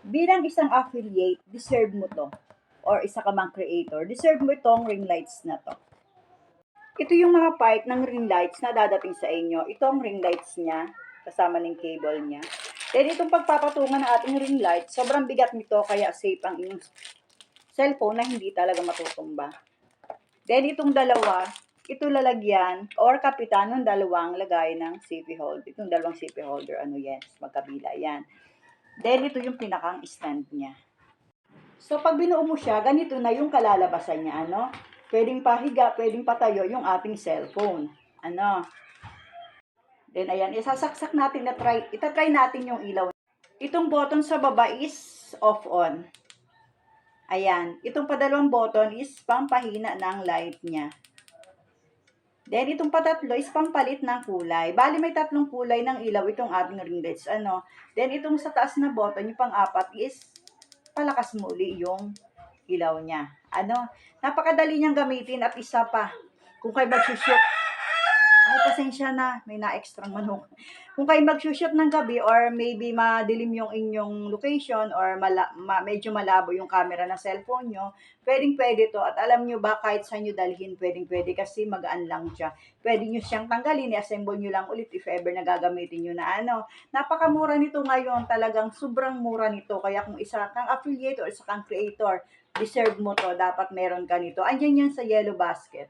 Bilang isang affiliate, deserve mo to. Or isa ka mang creator, deserve mo itong ring lights na to. Ito yung mga part ng ring lights na dadating sa inyo. Itong ring lights niya, kasama ng cable niya. Then itong pagpapatungan ng ating ring light, sobrang bigat nito kaya safe ang inyong cellphone na hindi talaga matutumba. Then itong dalawa, ito lalagyan or kapitan ng dalawang lagay ng CP holder. Itong dalawang CP holder, ano yan, magkabila yan. Then ito yung pinakang stand niya. So pag binuo mo siya, ganito na yung kalalabasan niya, ano? Pwedeng pahiga, pwedeng patayo yung ating cellphone. Ano? Then ayan, isasaksak natin na itatry natin yung ilaw. Itong button sa baba is off on. Ayan, itong padalawang button is pampahina ng light niya. Then itong patatlo is pampalit ng kulay. Bali may tatlong kulay ng ilaw itong ating ring lights, ano? Then itong sa taas na button, yung pang-apat is palakas muli yung ilaw niya. Ano? Napakadali niyang gamitin at isa pa. Kung kayo mag-shoot, ay pasensya na, may na-extra manok. Kung kayo mag-shoot ng gabi or maybe madilim yung inyong location or medyo malabo yung camera ng cellphone nyo, pwedeng-pwede to. At alam nyo ba, kahit saan nyo dalhin, pwedeng-pwede kasi magaan lang siya. Pwede nyo siyang tanggalin, i-assemble nyo lang ulit if ever na gagamitin nyo na ano. Napakamura nito ngayon, talagang sobrang mura nito. Kaya kung isa kang affiliate or isa kang creator, deserve mo to, dapat meron ka nito. Andyan yan sa yellow basket.